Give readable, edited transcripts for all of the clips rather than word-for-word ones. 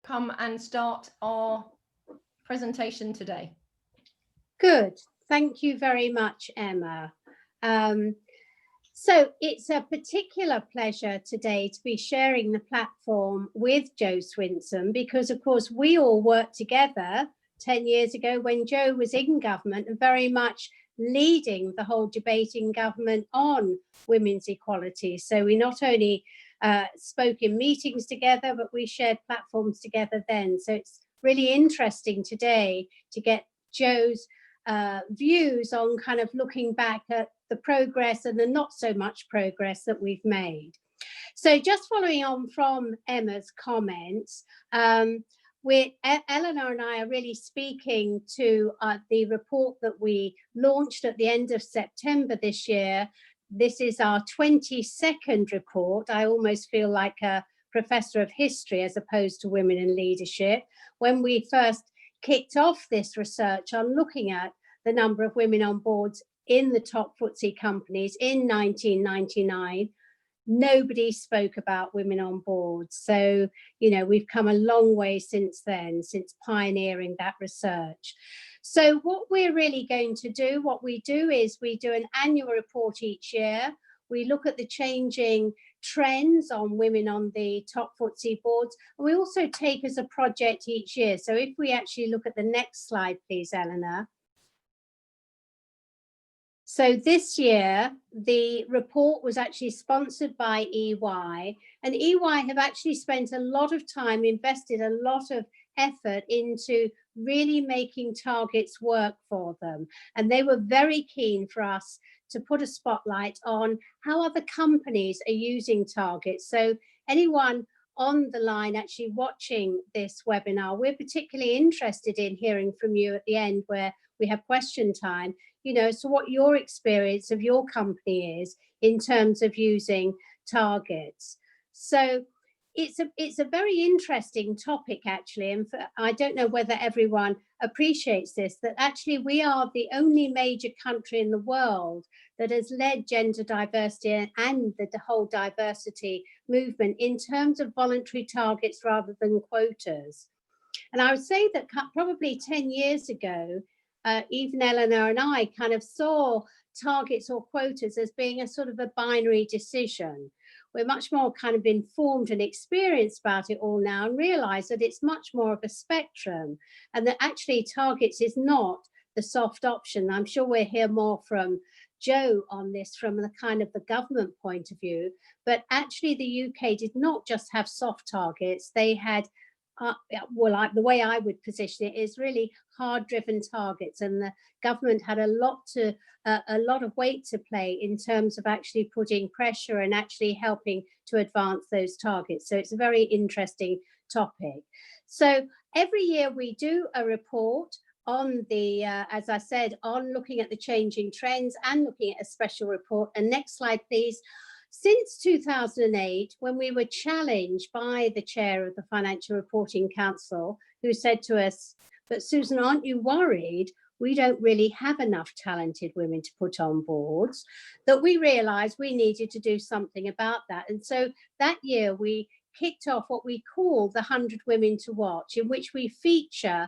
come and start our presentation today. Good. Thank you very much, Emma. So it's a particular pleasure today to be sharing the platform with Jo Swinson, because of course we all worked together 10 years ago when Jo was in government and very much leading the whole debate in government on women's equality. So we not only spoke in meetings together, but we shared platforms together then. So it's really interesting today to get Jo's views on kind of looking back at the progress and the not so much progress that we've made. So just following on from Emma's comments, Eleanor and I are really speaking to the report that we launched at the end of September this year. This is our 22nd report. I almost feel like a professor of history as opposed to women in leadership. When we first kicked off this research on looking at the number of women on boards in the top FTSE companies in 1999, nobody spoke about women on boards. So, you know, we've come a long way since then, since pioneering that research. So what we're really going to do, what we do is we do an annual report each year. We look at the changing trends on women on the top FTSE boards. And we also take as a project each year. So if we actually look at the next slide, please, Eleanor. So this year, the report was actually sponsored by EY, and EY have actually spent a lot of time, invested a lot of effort into really making targets work for them. And they were very keen for us to put a spotlight on how other companies are using targets. So anyone on the line actually watching this webinar, we're particularly interested in hearing from you at the end where we have question time, you know, so what your experience of your company is in terms of using targets. So it's a very interesting topic, actually, and I don't know whether everyone appreciates this, that actually we are the only major country in the world that has led gender diversity and the whole diversity movement in terms of voluntary targets rather than quotas. And I would say that probably 10 years ago, even Eleanor and I kind of saw targets or quotas as being a sort of a binary decision. We're much more kind of informed and experienced about it all now and realize that it's much more of a spectrum and that actually targets is not the soft option. I'm sure we'll hear more from Jo on this from the kind of the government point of view, but actually the UK did not just have soft targets, they had well, the way I would position it is really hard-driven targets, and the government had a lot of weight to play in terms of actually putting pressure and actually helping to advance those targets. So it's a very interesting topic. So every year we do a report on the, as I said, on looking at the changing trends and looking at a special report. And next slide, please. Since 2008, when we were challenged by the chair of the Financial Reporting Council, who said to us, but Susan, aren't you worried we don't really have enough talented women to put on boards, that we realised we needed to do something about that. And so that year we kicked off what we call the 100 Women to Watch, in which we feature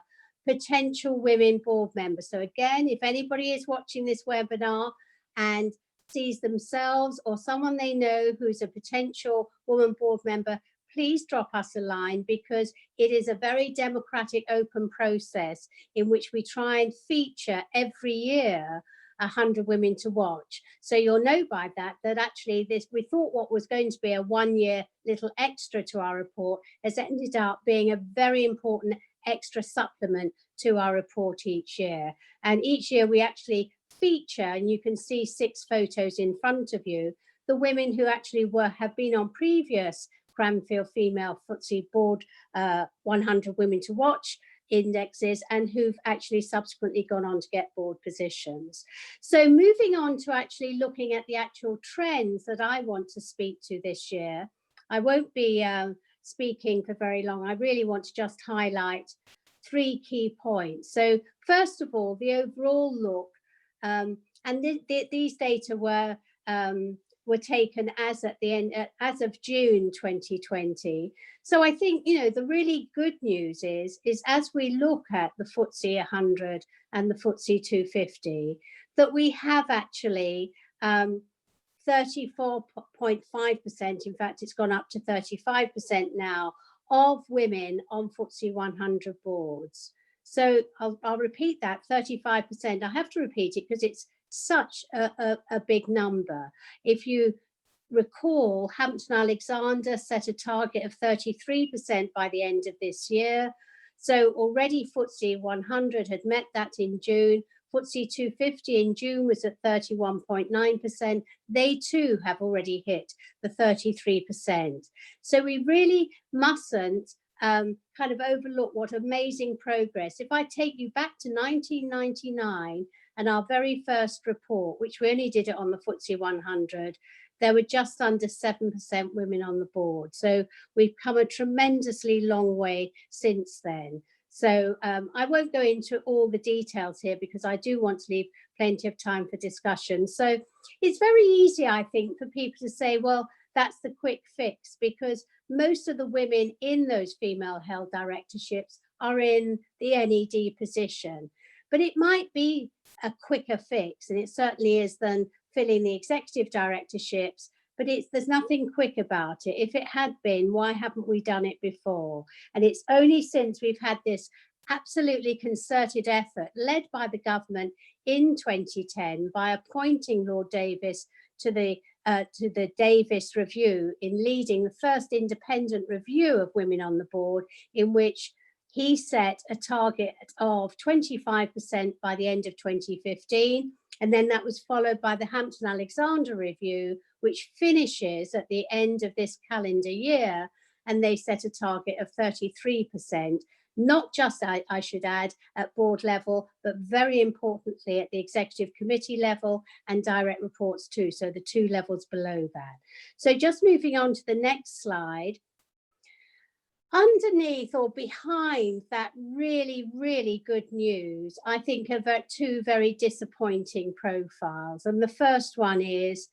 potential women board members. So again, if anybody is watching this webinar and sees themselves or someone they know who's a potential woman board member, please drop us a line, because it is a very democratic, open process in which we try and feature every year 100 Women to Watch. So you'll know by that actually this, we thought what was going to be a one-year little extra to our report has ended up being a very important extra supplement to our report each year. And each year we actually feature, and you can see 6 photos in front of you, the women who actually have been on previous Cranfield Female FTSE Board 100 Women to Watch indexes and who've actually subsequently gone on to get board positions. So moving on to actually looking at the actual trends that I want to speak to this year, I won't be speaking for very long. I really want to just highlight 3 key points. So first of all, the overall look, and these data were were taken as at the end, as of June 2020. So I think, you know, the really good news is as we look at the FTSE 100 and the FTSE 250, that we have actually 34.5%, in fact, it's gone up to 35% now, of women on FTSE 100 boards. So I'll repeat that, 35%. I have to repeat it because it's such a big number. If you recall, Hampton Alexander set a target of 33% by the end of this year. So already FTSE 100 had met that in June. FTSE 250 in June was at 31.9%. They too have already hit the 33%. So we really mustn't kind of overlook what amazing progress. If I take you back to 1999 and our very first report, which we only did it on the FTSE 100, there were just under 7% women on the board. So we've come a tremendously long way since then. So I won't go into all the details here because I do want to leave plenty of time for discussion. So it's very easy, I think, for people to say, well, that's the quick fix, because most of the women in those female-held directorships are in the NED position. But it might be a quicker fix, and it certainly is, than filling the executive directorships, but there's nothing quick about it. If it had been, why haven't we done it before? And it's only since we've had this absolutely concerted effort led by the government in 2010 by appointing Lord Davis to the Davis Review, in leading the first independent review of women on the board, in which he set a target of 25% by the end of 2015. And then that was followed by the Hampton Alexander Review, which finishes at the end of this calendar year. And they set a target of 33%, not just, I should add, at board level, but very importantly at the executive committee level and direct reports too. So the two levels below that. So just moving on to the next slide. Underneath or behind that really, really good news, I think are two very disappointing profiles. And the first one is,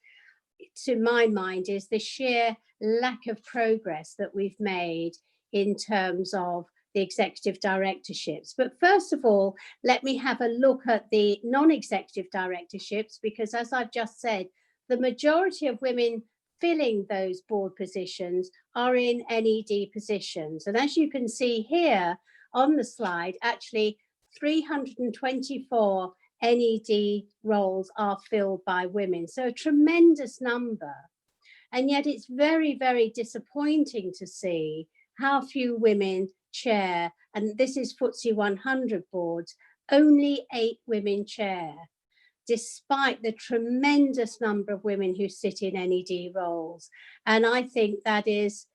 to my mind, is the sheer lack of progress that we've made in terms of the executive directorships. But first of all, let me have a look at the non-executive directorships, because as I've just said, the majority of women filling those board positions are in NED positions. And as you can see here on the slide, actually 324 NED roles are filled by women. So a tremendous number. And yet it's very, very disappointing to see how few women chair. And this is FTSE 100 boards, only 8 women chair, despite the tremendous number of women who sit in NED roles. And I think that is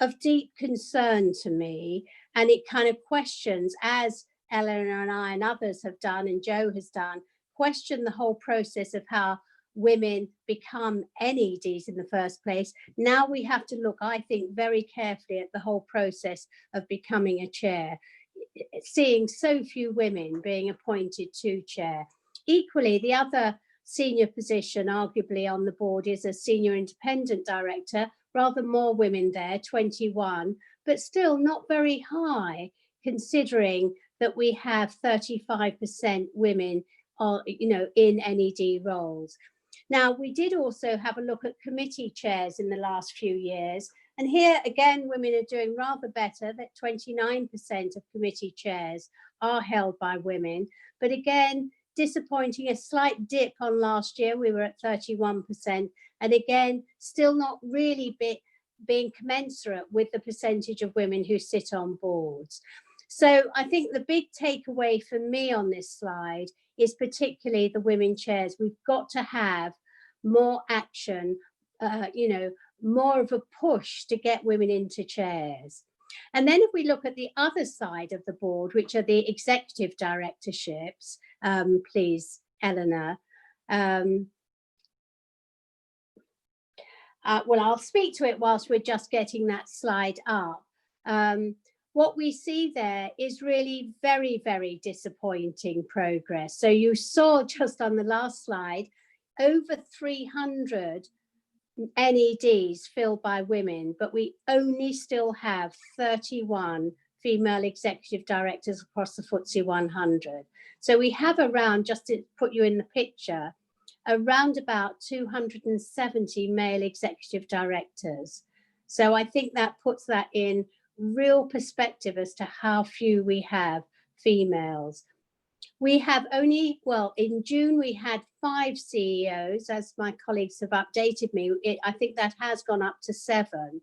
of deep concern to me. And it kind of questions, as Elena and I and others have done, and Joe has done, question the whole process of how women become NEDs in the first place. Now we have to look, I think, very carefully at the whole process of becoming a chair, seeing so few women being appointed to chair. Equally, the other senior position, arguably on the board, is a senior independent director, rather more women there, 21, but still not very high, considering that we have 35% women in NED roles. Now, we did also have a look at committee chairs in the last few years. And here again, women are doing rather better, that 29% of committee chairs are held by women. But again, disappointing, a slight dip on last year, we were at 31%. And again, still not really being commensurate with the percentage of women who sit on boards. So I think the big takeaway for me on this slide is particularly the women chairs. We've got to have more action, more of a push to get women into chairs. And then if we look at the other side of the board, which are the executive directorships, please, Elena. Well, I'll speak to it whilst we're just getting that slide up. What we see there is really very, very disappointing progress. So you saw just on the last slide, over 300 NEDs filled by women, but we only still have 31 female executive directors across the FTSE 100. So we have around, just to put you in the picture, around about 270 male executive directors. So I think that puts that in real perspective as to how few we have females. We have only, well, in June we had 5 CEOs, as my colleagues have updated me. I think that has gone up to 7.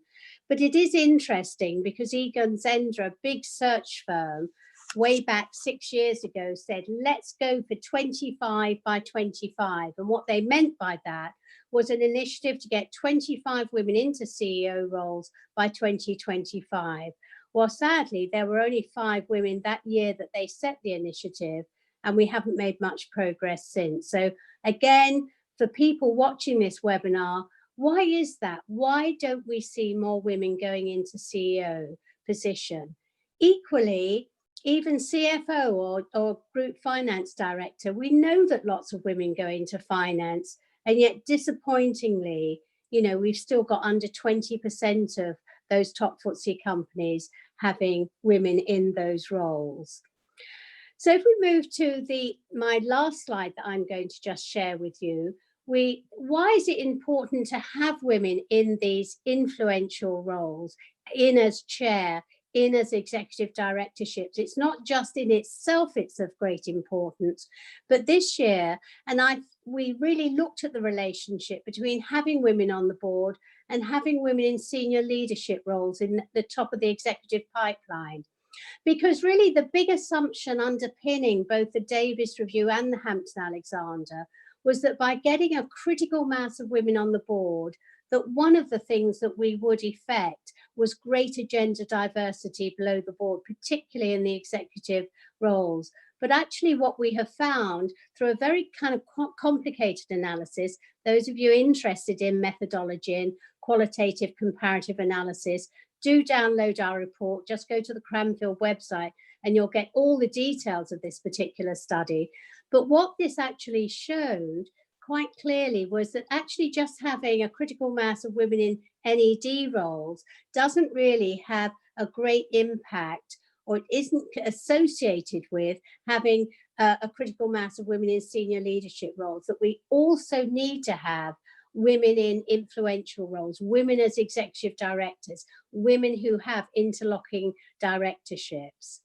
But it is interesting because Egon Zehnder, a big search firm, way back 6 years ago, said, let's go for 25 by 25. And what they meant by that was an initiative to get 25 women into CEO roles by 2025. Well, sadly, there were only 5 women that year that they set the initiative, and we haven't made much progress since. So again, for people watching this webinar, why is that? Why don't we see more women going into CEO position? Equally, even CFO or group finance director, we know that lots of women go into finance, and yet disappointingly, you know, we've still got under 20% of those top FTSE companies having women in those roles. So if we move to my last slide that I'm going to just share with you, why is it important to have women in these influential roles, in as chair, in as executive directorships? It's not just in itself it's of great importance, but this year, and we really looked at the relationship between having women on the board and having women in senior leadership roles in the top of the executive pipeline. Because really the big assumption underpinning both the Davis Review and the Hampton-Alexander was that by getting a critical mass of women on the board, that one of the things that we would effect was greater gender diversity below the board, particularly in the executive roles. But actually what we have found through a very kind of complicated analysis, those of you interested in methodology and qualitative comparative analysis, do download our report. Just go to the Cranfield website and you'll get all the details of this particular study. But what this actually showed quite clearly was that actually just having a critical mass of women in NED roles doesn't really have a great impact, or it isn't associated with having a critical mass of women in senior leadership roles, that we also need to have women in influential roles, women as executive directors, women who have interlocking directorships.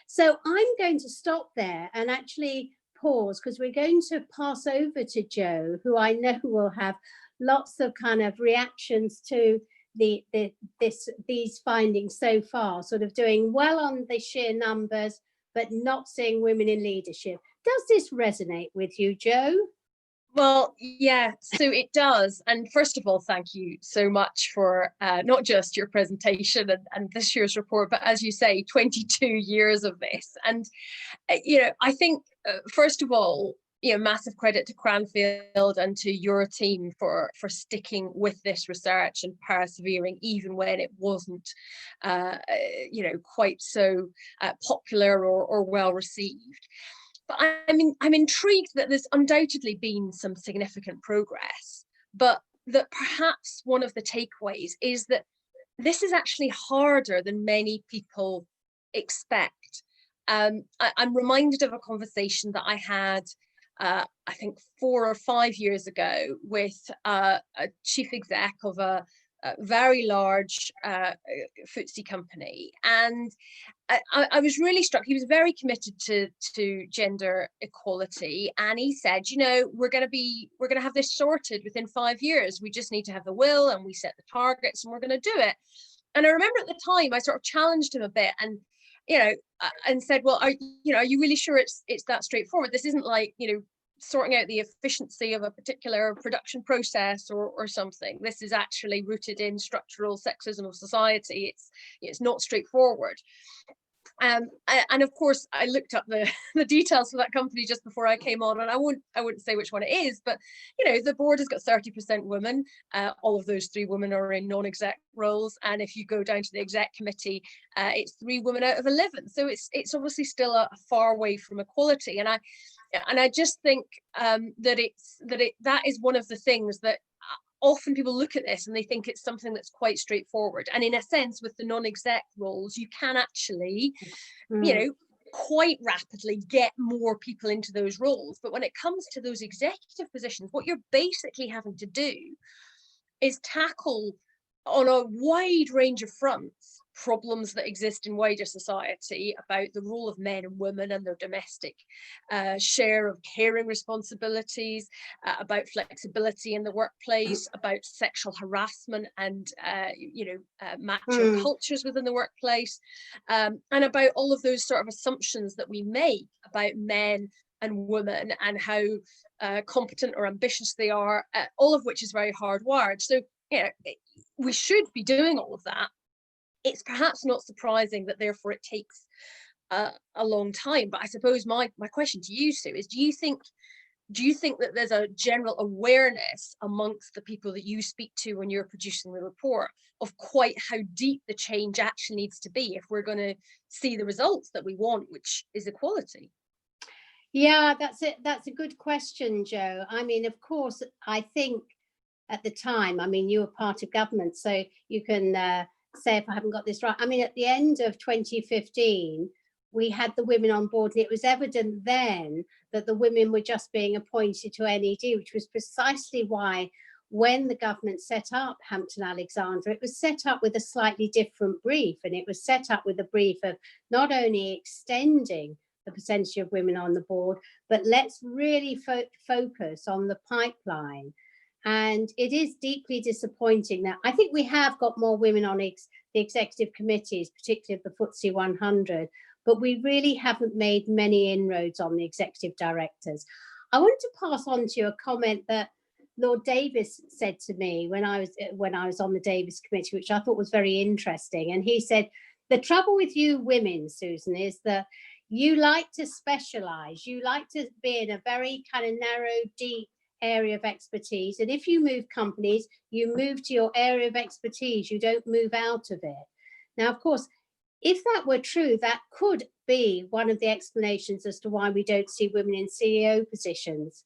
So I'm going to stop there and actually pause, because we're going to pass over to Jo, who I know will have lots of kind of reactions to these findings so far, sort of doing well on the sheer numbers, but not seeing women in leadership. Does this resonate with you, Jo? Well, yeah, so it does. And first of all, thank you so much for not just your presentation and this year's report, but as you say, 22 years of this. And, you know, I think, first of all, you know, massive credit to Cranfield and to your team for sticking with this research and persevering, even when it wasn't, you know, quite so popular or well received. But I'm intrigued that there's undoubtedly been some significant progress, but that perhaps one of the takeaways is that this is actually harder than many people expect. I'm reminded of a conversation that I had, I think 4 or 5 years ago, with a chief exec of a very large FTSE company, and I was really struck. He was very committed to gender equality, and he said, you know, we're going to have this sorted within 5 years. We just need to have the will, and we set the targets, and we're going to do it. And I remember at the time I sort of challenged him a bit, and you know, and said, well, are you really sure it's that straightforward? This isn't like, you know, sorting out the efficiency of a particular production process or something. This is actually rooted in structural sexism of society. It's not straightforward. And of course, I looked up the details for that company just before I came on, and I wouldn't say which one it is, but you know, the board has got 30% women. All of those 3 women are in non-exec roles, and if you go down to the exec committee, it's 3 women out of 11. So it's obviously still a far way from equality, and I just think that is one of the things that often people look at this and they think it's something that's quite straightforward. And in a sense, with the non-exec roles, you can actually, you know, quite rapidly get more people into those roles. But when it comes to those executive positions, what you're basically having to do is tackle on a wide range of fronts problems that exist in wider society about the role of men and women and their domestic share of caring responsibilities, about flexibility in the workplace, about sexual harassment and macho cultures within the workplace, and about all of those sort of assumptions that we make about men and women and how competent or ambitious they are, all of which is very hardwired. So, you know, we should be doing all of that. It's perhaps not surprising that therefore it takes a long time. But I suppose my question to you, Sue, is do you think that there's a general awareness amongst the people that you speak to when you're producing the report of quite how deep the change actually needs to be if we're going to see the results that we want, which is equality? Yeah, that's it. That's a good question, Jo. I mean, of course, I think at the time, I mean, you were part of government, so you can say if I haven't got this right. I mean, at the end of 2015, we had the women on board, and it was evident then that the women were just being appointed to NED, which was precisely why when the government set up Hampton Alexandra, it was set up with a slightly different brief, and it was set up with a brief of not only extending the percentage of women on the board, but let's really focus on the pipeline. And it is deeply disappointing that I think we have got more women on the executive committees, particularly of the FTSE 100, but we really haven't made many inroads on the executive directors. I wanted to pass on to you a comment that Lord Davis said to me when I was on the Davis committee, which I thought was very interesting. And he said, the trouble with you women, Susan, is that you like to specialize. You like to be in a very kind of narrow, deep area of expertise. And if you move companies, you move to your area of expertise. You don't move out of it. Now, of course, if that were true, that could be one of the explanations as to why we don't see women in CEO positions.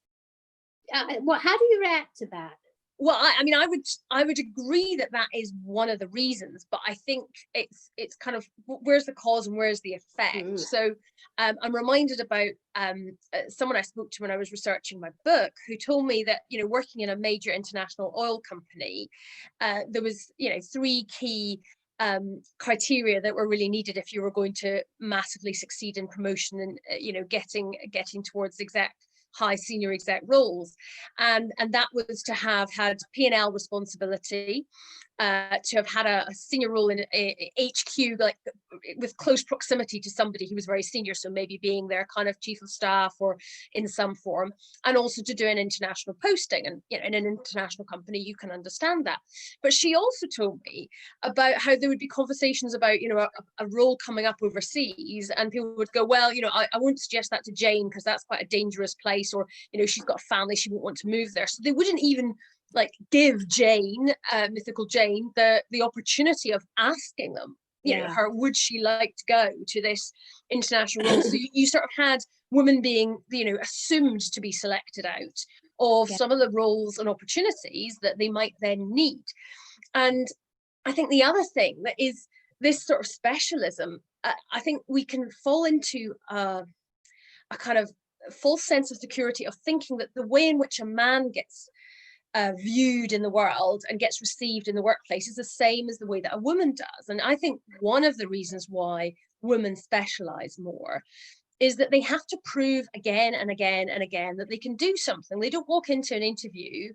How do you react to that? Well, I mean, I would agree that that is one of the reasons, but I think it's kind of where's the cause and where's the effect. So I'm reminded about someone I spoke to when I was researching my book, who told me that, you know, working in a major international oil company, there was, you know, 3 key criteria that were really needed if you were going to massively succeed in promotion and you know, getting towards high senior exec roles, and that was to have had P&L responsibility, to have had a senior role in HQ, like with close proximity to somebody who was very senior, so maybe being their kind of chief of staff or in some form, and also to do an international posting. And you know, in an international company, you can understand that. But she also told me about how there would be conversations about, you know, a role coming up overseas, and people would go, well, you know, I won't suggest that to Jane because that's quite a dangerous place, or you know, she's got a family, she won't want to move there. So they wouldn't even like give Jane, mythical Jane, the opportunity of asking them, you know, her, would she like to go to this international role? So you sort of had women being, you know, assumed to be selected out of some of the roles and opportunities that they might then need. And I think the other thing that is this sort of specialism, I think we can fall into a kind of false sense of security of thinking that the way in which a man gets viewed in the world and gets received in the workplace is the same as the way that a woman does. And I think one of the reasons why women specialize more is that they have to prove again and again and again that they can do something. They don't walk into an interview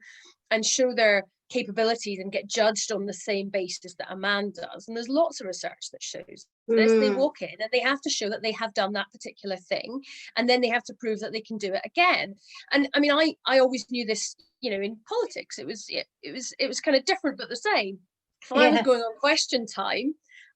and show their capabilities and get judged on the same basis that a man does. And there's lots of research that shows this. They walk in and they have to show that they have done that particular thing, and then they have to prove that they can do it again. And I mean, I always knew this, you know, in politics it was kind of different but the same. If I was going on question time,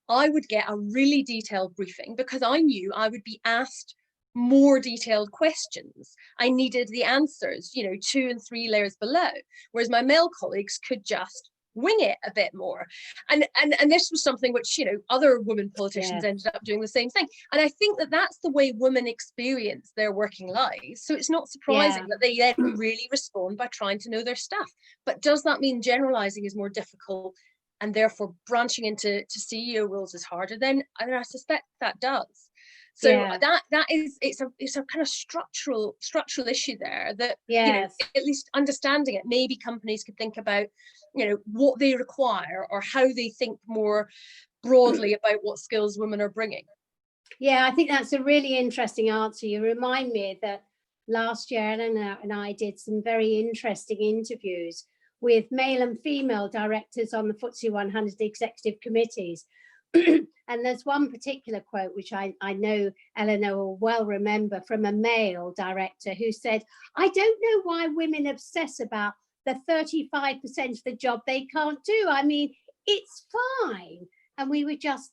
I would get a really detailed briefing because I knew I would be asked more detailed questions. I needed the answers, you know, 2 and 3 layers below, whereas my male colleagues could just wing it a bit more. And this was something which, you know, other women politicians ended up doing the same thing. And I think that that's the way women experience their working lives. So it's not surprising that they then really respond by trying to know their stuff. But does that mean generalizing is more difficult and therefore branching into CEO roles is harder? Then I suspect that does. So that is, it's a kind of structural issue there that, you know, at least understanding it, maybe companies could think about, you know, what they require or how they think more broadly about what skills women are bringing. Yeah, I think that's a really interesting answer. You remind me that last year, Elena and I did some very interesting interviews with male and female directors on the FTSE 100 executive committees. And there's one particular quote, which I know Elena will well remember, from a male director who said, "I don't know why women obsess about the 35% of the job they can't do. I mean, it's fine." And we were just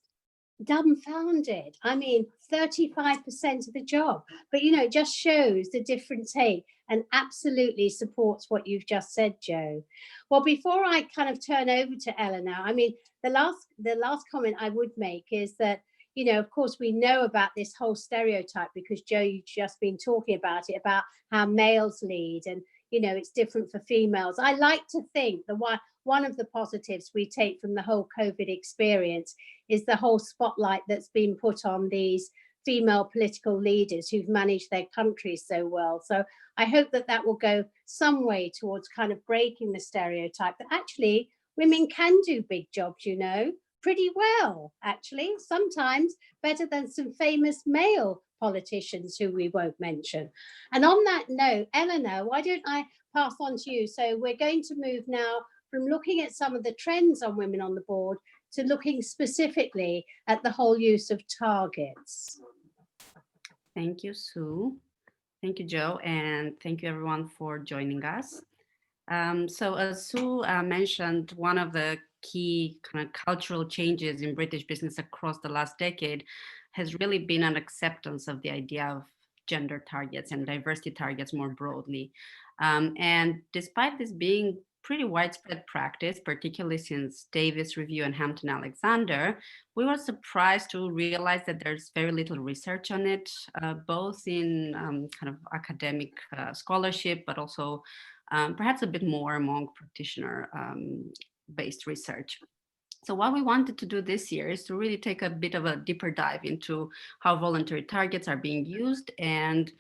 dumbfounded. I mean, 35% of the job. But, you know, it just shows the different take and absolutely supports what you've just said, Jo. Well, before I kind of turn over to Elena, I mean, the last comment I would make is that, you know, of course, we know about this whole stereotype because, Jo, you've just been talking about it, about how males lead and, you know, it's different for females. I like to think that one of the positives we take from the whole COVID experience is the whole spotlight that's been put on these female political leaders who've managed their countries so well. So I hope that that will go some way towards kind of breaking the stereotype that actually women can do big jobs, you know, pretty well, actually, sometimes better than some famous male politicians who we won't mention. And on that note, Elena, why don't I pass on to you? So we're going to move now from looking at some of the trends on women on the board to looking specifically at the whole use of targets. Thank you, Sue. Thank you, Jo, and thank you everyone for joining us. So as Sue mentioned, one of the key kind of cultural changes in British business across the last decade has really been an acceptance of the idea of gender targets and diversity targets more broadly. And despite this being pretty widespread practice, particularly since Davis Review and Hampton-Alexander, we were surprised to realize that there's very little research on it, both in kind of academic scholarship, but also perhaps a bit more among practitioner-based research. So what we wanted to do this year is to really take a bit of a deeper dive into how voluntary targets are being used. And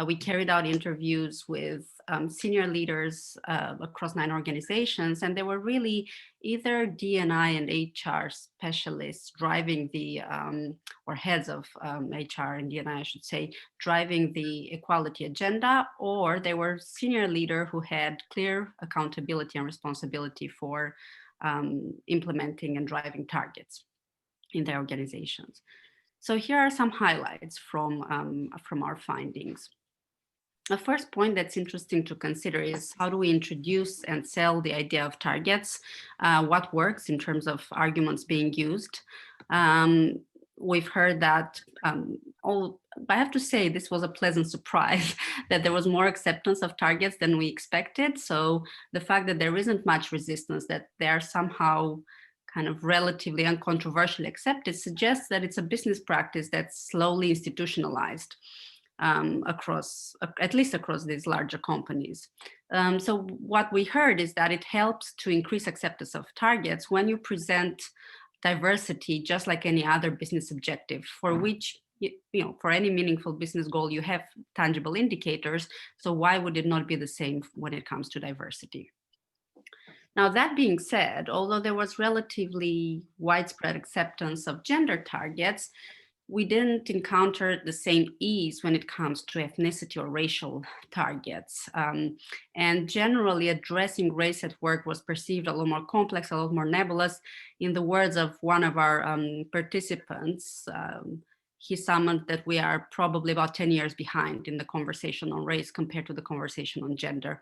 we carried out interviews with senior leaders across 9 organizations, and they were really either D&I and HR specialists driving the, or heads of HR and D&I, I should say, driving the equality agenda, or they were senior leader who had clear accountability and responsibility for implementing and driving targets in their organizations. So here are some highlights from our findings. The first point that's interesting to consider is how do we introduce and sell the idea of targets? What works in terms of arguments being used? We've heard that, I have to say this was a pleasant surprise that there was more acceptance of targets than we expected. So the fact that there isn't much resistance, that they are somehow kind of relatively uncontroversially accepted, suggests that it's a business practice that's slowly institutionalized. At least across these larger companies. So what we heard is that it helps to increase acceptance of targets when you present diversity just like any other business objective, for which, you know, for any meaningful business goal, you have tangible indicators. So why would it not be the same when it comes to diversity? Now, that being said, although there was relatively widespread acceptance of gender targets, we didn't encounter the same ease when it comes to ethnicity or racial targets. And generally addressing race at work was perceived a lot more complex, a lot more nebulous. In the words of one of our participants, he summoned that we are probably about 10 years behind in the conversation on race compared to the conversation on gender.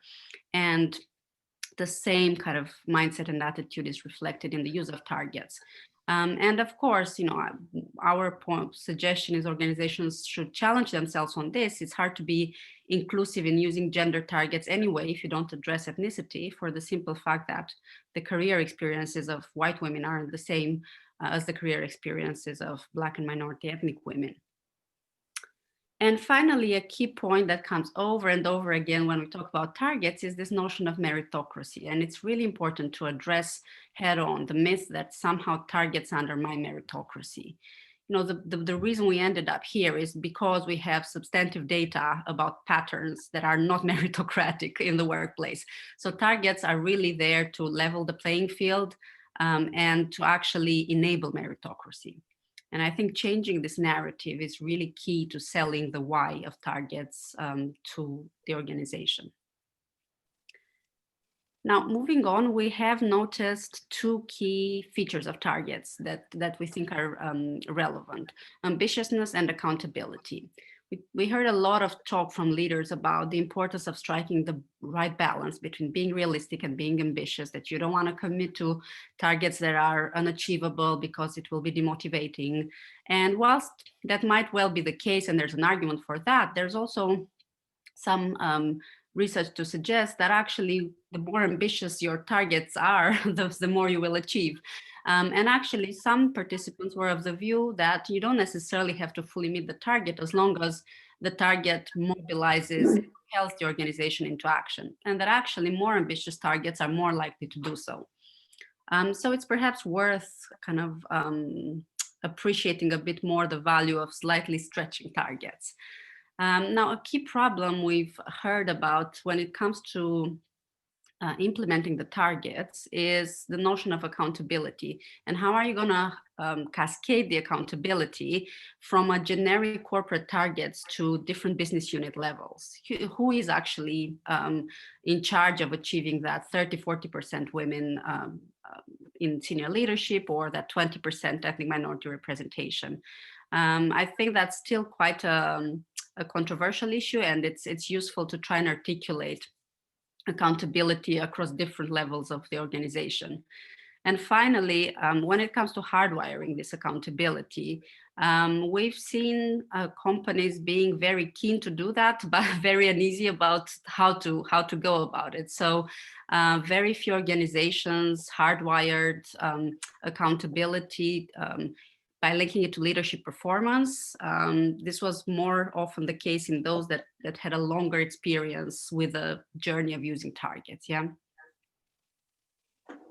And the same kind of mindset and attitude is reflected in the use of targets. And of course, our suggestion is organizations should challenge themselves on this. It's hard to be inclusive in using gender targets anyway if you don't address ethnicity, for the simple fact that the career experiences of white women aren't the same as the career experiences of Black and minority ethnic women. And finally, a key point that comes over and over again when we talk about targets is this notion of meritocracy. And it's really important to address head on the myth that somehow targets undermine meritocracy. The reason we ended up here is because we have substantive data about patterns that are not meritocratic in the workplace. So targets are really there to level the playing field and to actually enable meritocracy. And I think changing this narrative is really key to selling the why of targets to the organization. Now, moving on, we have noticed two key features of targets that we think are relevant: ambitiousness and accountability. We heard a lot of talk from leaders about the importance of striking the right balance between being realistic and being ambitious, that you don't want to commit to targets that are unachievable because it will be demotivating. And whilst that might well be the case, and there's an argument for that, there's also some research to suggest that actually the more ambitious your targets are, the more you will achieve. And actually some participants were of the view that you don't necessarily have to fully meet the target as long as the target mobilizes, propels the organization into action, and that actually more ambitious targets are more likely to do so. So it's perhaps worth kind of appreciating a bit more the value of slightly stretching targets. Now, a key problem we've heard about when it comes to implementing the targets is the notion of accountability. And how are you going to cascade the accountability from a generic corporate targets to different business unit levels? Who is actually in charge of achieving that 30-40% women in senior leadership, or that 20% ethnic minority representation? I think that's still quite a controversial issue, and it's useful to try and articulate accountability across different levels of the organization. And finally, when it comes to hardwiring this accountability, we've seen companies being very keen to do that, but very uneasy about how to go about it. So very few organizations hardwired accountability by linking it to leadership performance. This was more often the case in those that had a longer experience with the journey of using targets, yeah?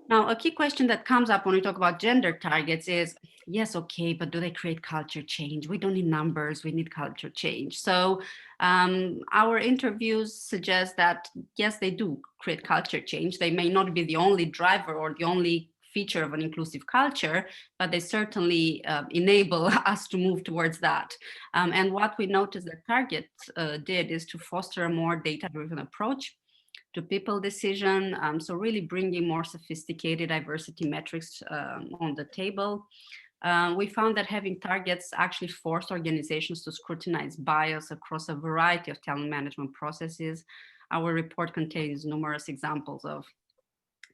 Now, a key question that comes up when we talk about gender targets is, yes, okay, but do they create culture change? We don't need numbers, we need culture change. So our interviews suggest that, yes, they do create culture change. They may not be the only driver or the only feature of an inclusive culture, but they certainly enable us to move towards that. And what we noticed that Target did is to foster a more data-driven approach to people decision. So really bringing more sophisticated diversity metrics on the table. We found that having targets actually forced organizations to scrutinize bias across a variety of talent management processes. Our report contains numerous examples of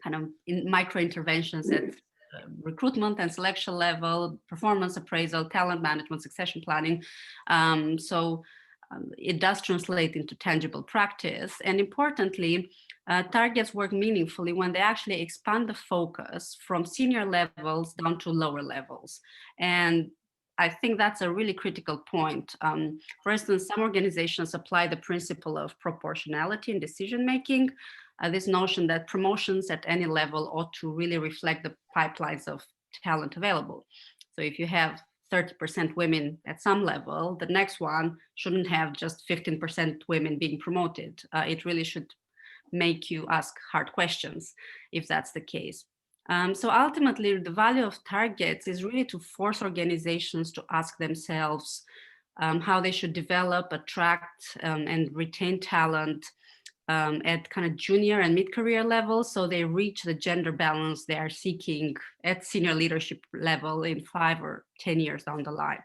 kind of micro interventions at recruitment and selection level, performance appraisal, talent management, succession planning. It does translate into tangible practice. And importantly, targets work meaningfully when they actually expand the focus from senior levels down to lower levels. And I think that's a really critical point. For instance, some organizations apply the principle of proportionality in decision-making, this notion that promotions at any level ought to really reflect the pipelines of talent available. So if you have 30% women at some level, the next one shouldn't have just 15% women being promoted. It really should make you ask hard questions if that's the case. So ultimately, the value of targets is really to force organizations to ask themselves how they should develop, attract, and retain talent at kind of junior and mid-career levels, so they reach the gender balance they are seeking at senior leadership level in 5 or 10 years down the line.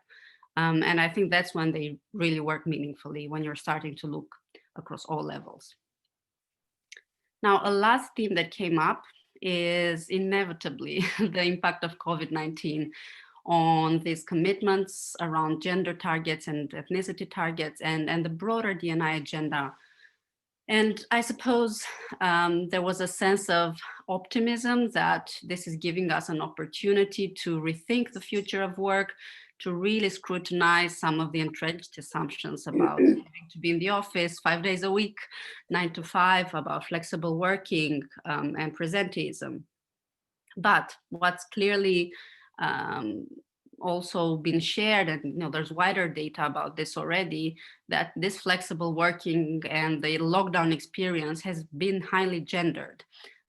And I think that's when they really work meaningfully, when you're starting to look across all levels. Now, a last theme that came up is inevitably the impact of COVID-19 on these commitments around gender targets and ethnicity targets and the broader D&I agenda. And I suppose there was a sense of optimism that this is giving us an opportunity to rethink the future of work, to really scrutinize some of the entrenched assumptions about having to be in the office 5 days a week, 9 to 5, about flexible working and presenteeism. But what's clearly also been shared, and there's wider data about this already, that this flexible working and the lockdown experience has been highly gendered,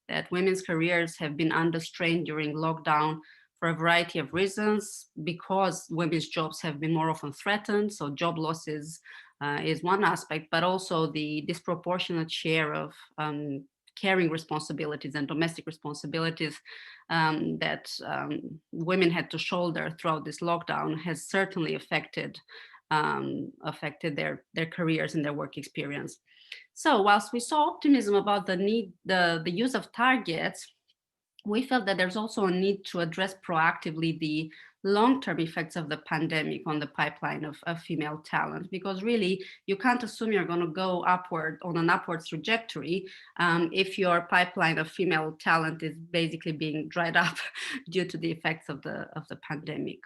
that women's careers have been under strain during lockdown for a variety of reasons, because women's jobs have been more often threatened. So job losses is one aspect, but also the disproportionate share of caring responsibilities and domestic responsibilities that women had to shoulder throughout this lockdown has certainly affected their careers and their work experience. So whilst we saw optimism about the use of targets, we felt that there's also a need to address proactively the long-term effects of the pandemic on the pipeline of female talent, because really you can't assume you're going to go upward on an upward trajectory if your pipeline of female talent is basically being dried up due to the effects of the pandemic.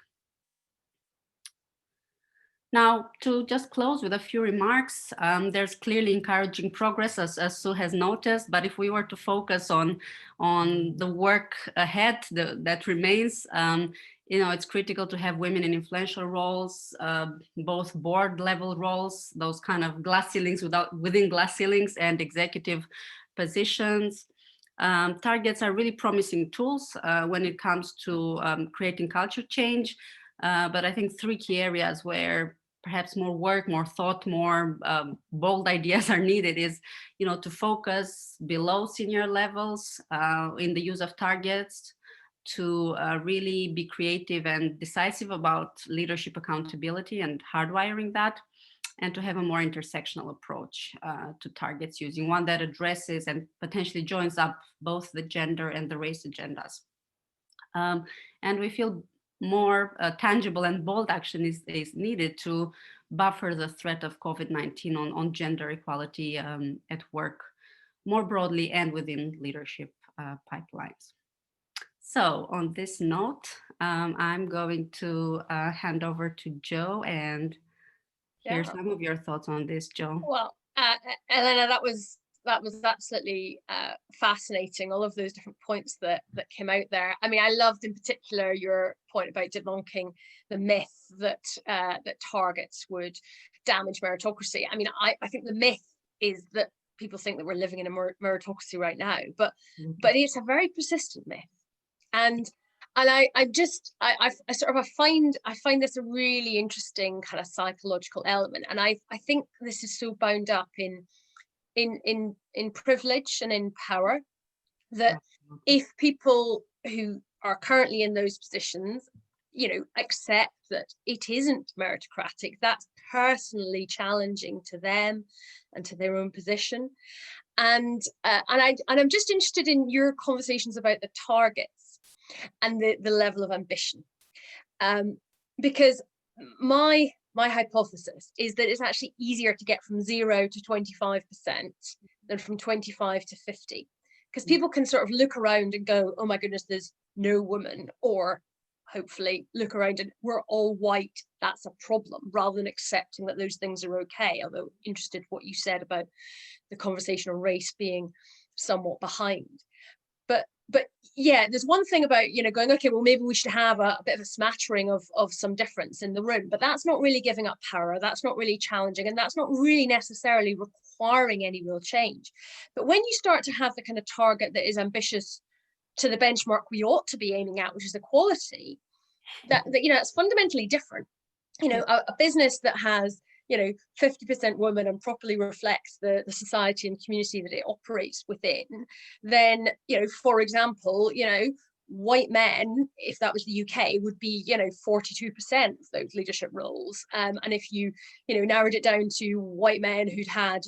Now, to just close with a few remarks, there's clearly encouraging progress, as Sue has noticed, but if we were to focus on the work ahead that remains, it's critical to have women in influential roles, both board level roles, those kind of glass ceilings within glass ceilings, and executive positions. Targets are really promising tools when it comes to creating culture change. But I think 3 key areas where perhaps more work, more thought, more bold ideas are needed is, to focus below senior levels in the use of targets, to really be creative and decisive about leadership accountability and hardwiring that, and to have a more intersectional approach to targets, using one that addresses and potentially joins up both the gender and the race agendas. And we feel more tangible and bold action is needed to buffer the threat of COVID-19 on gender equality at work more broadly and within leadership pipelines. So on this note, I'm going to hand over to Jo and hear some of your thoughts on this, Jo. Well, Elena, that was absolutely fascinating, all of those different points that came out there. I mean, I loved in particular your point about debunking the myth that targets would damage meritocracy. I mean, I think the myth is that people think that we're living in a meritocracy right now, but it's a very persistent myth. And I find this a really interesting kind of psychological element, and I think this is so bound up in privilege and in power, that if people who are currently in those positions, accept that it isn't meritocratic, that's personally challenging to them and to their own position. And I'm just interested in your conversations about the targets and the level of ambition, because my hypothesis is that it's actually easier to get from 0 to 25% than from 25 to 50, because people can sort of look around and go, oh my goodness, there's no woman, or hopefully look around and we're all white, that's a problem, rather than accepting that those things are okay. Although interested what you said about the conversation on race being somewhat behind. But yeah, there's one thing about, going, okay, well, maybe we should have a bit of a smattering of some difference in the room, but that's not really giving up power. That's not really challenging. And that's not really necessarily requiring any real change. But when you start to have the kind of target that is ambitious to the benchmark we ought to be aiming at, which is equality, that it's fundamentally different. A business that has 50% women and properly reflects the society and community that it operates within, then, for example, white men, if that was the UK, would be, 42% of those leadership roles. And if you, narrowed it down to white men who'd had,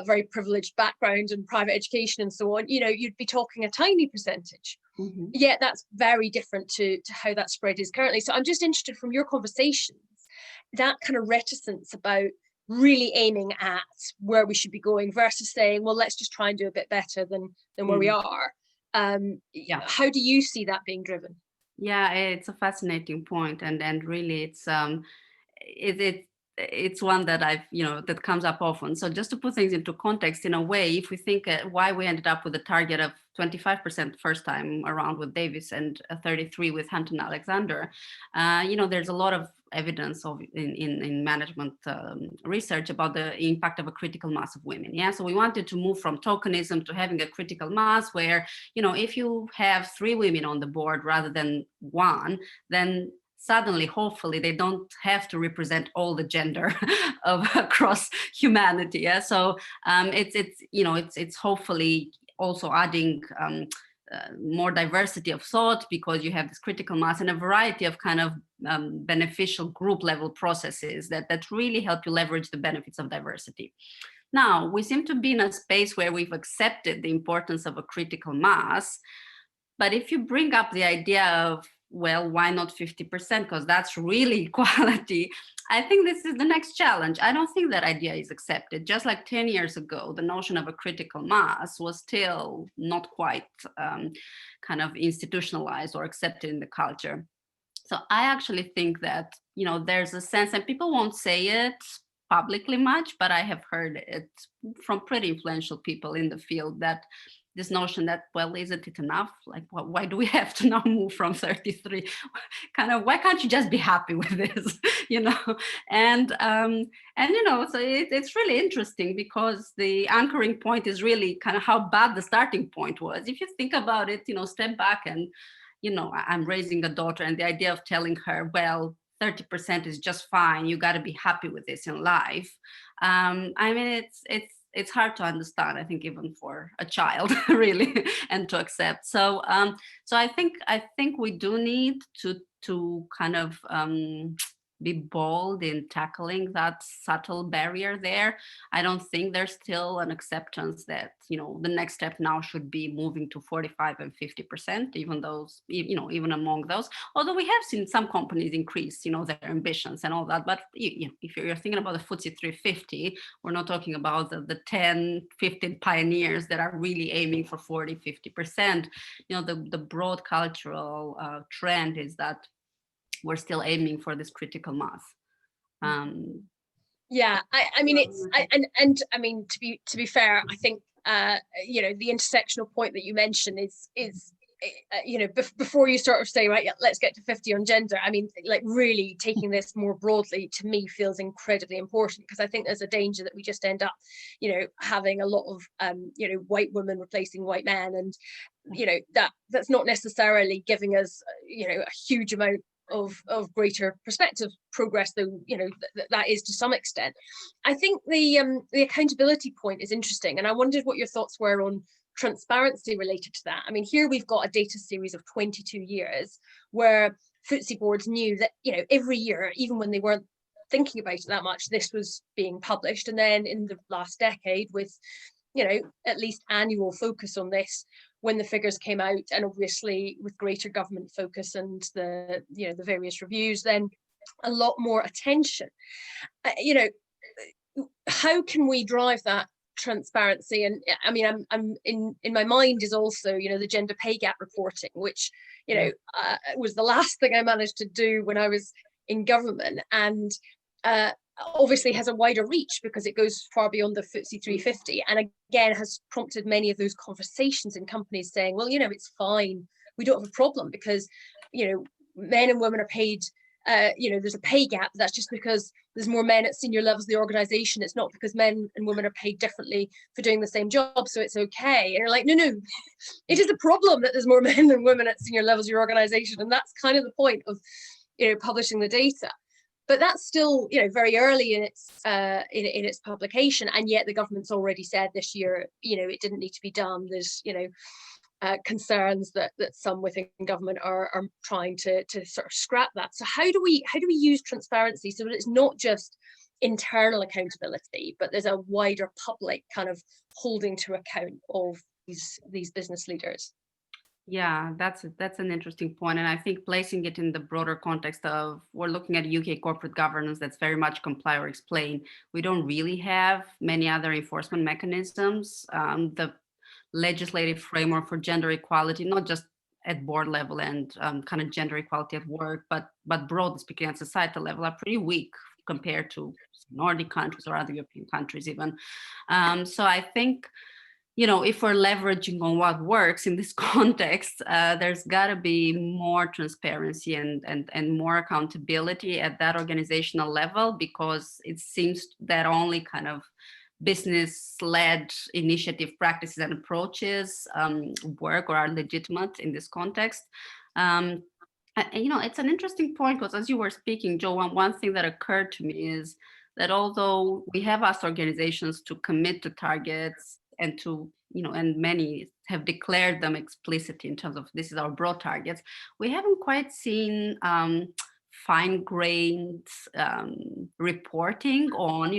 very privileged background and private education and so on, you know, you'd be talking a tiny percentage. Yet that's very different to how that spread is currently. So I'm just interested from your conversations, that kind of reticence about really aiming at where we should be going versus saying, well, let's just try and do a bit better than where we are. How do you see that being driven? Yeah, it's a fascinating point, and really it's one that that comes up often. So just to put things into context, in a way, if we think why we ended up with a target of 25% first time around with Davis and 33 with Hampton Alexander, there's a lot of evidence in management research about the impact of a critical mass of women. Yeah, so we wanted to move from tokenism to having a critical mass where, if you have 3 women on the board rather than 1, then suddenly, hopefully, they don't have to represent all the gender across humanity. Yeah, so it's hopefully also adding more diversity of thought, because you have this critical mass and a variety of kind of beneficial group level processes that really help you leverage the benefits of diversity. Now, we seem to be in a space where we've accepted the importance of a critical mass, but if you bring up the idea of, well, why not 50%? Because that's really equality. I think this is the next challenge. I don't think that idea is accepted. Just like 10 years ago, the notion of a critical mass was still not quite kind of institutionalized or accepted in the culture. So I actually think that, there's a sense, and people won't say it publicly much, but I have heard it from pretty influential people in the field, that this notion that, well, isn't it enough? Like, why do we have to now move from 33? Kind of, why can't you just be happy with this? And so it's really interesting, because the anchoring point is really kind of how bad the starting point was. If you think about it, step back and, I'm raising a daughter, and the idea of telling her, well, 30% is just fine, you got to be happy with this in life. It's hard to understand, I think, even for a child, really, and to accept. So I think we do need to kind of be bold in tackling that subtle barrier there. I don't think there's still an acceptance that, the next step now should be moving to 45 and 50%, even among those. Although we have seen some companies increase, their ambitions and all that. But if you're thinking about the FTSE 350, we're not talking about the 10, 15 pioneers that are really aiming for 40, 50%. The broad cultural trend is that we're still aiming for this critical mass. I mean, to be fair, I think the intersectional point that you mentioned is before you sort of say, right, yeah, let's get to 50 on gender. I mean, like, really taking this more broadly, to me, feels incredibly important, because I think there's a danger that we just end up, having a lot of white women replacing white men, and that's not necessarily giving us a huge amount of greater perspective progress, though that is to some extent. I think the accountability point is interesting, and I wondered what your thoughts were on transparency related to that. I mean, here we've got a data series of 22 years where FTSE boards knew that every year, even when they weren't thinking about it that much, this was being published. And then in the last decade, with at least annual focus on this when the figures came out, and obviously with greater government focus and the various reviews, then a lot more attention. How can we drive that transparency? And I mean, I'm in my mind is also the gender pay gap reporting, which was the last thing I managed to do when I was in government, and obviously has a wider reach because it goes far beyond the FTSE 350, and again has prompted many of those conversations in companies saying, well, it's fine, we don't have a problem, because men and women are paid, there's a pay gap, that's just because there's more men at senior levels of the organization. It's not because men and women are paid differently for doing the same job, so it's okay. And you're like, no, it is a problem that there's more men than women at senior levels of your organization, and that's kind of the point of publishing the data. But that's still, very early in its publication, and yet the government's already said this year, it didn't need to be done. There's, concerns that some within government are trying to sort of scrap that. So how do we use transparency so that it's not just internal accountability, but there's a wider public kind of holding to account of these business leaders? Yeah, that's an interesting point. And I think placing it in the broader context of, we're looking at UK corporate governance that's very much comply or explain. We don't really have many other enforcement mechanisms. The legislative framework for gender equality, not just at board level and kind of gender equality at work, but broadly speaking at societal level, are pretty weak compared to Nordic countries or other European countries even. So I think, if we're leveraging on what works in this context, there's got to be more transparency and more accountability at that organizational level, because it seems that only kind of business-led initiative practices and approaches work or are legitimate in this context. It's an interesting point, because as you were speaking, Joe, one thing that occurred to me is that although we have asked organizations to commit to targets and to, and many have declared them explicitly in terms of this is our broad targets, we haven't quite seen fine-grained reporting on,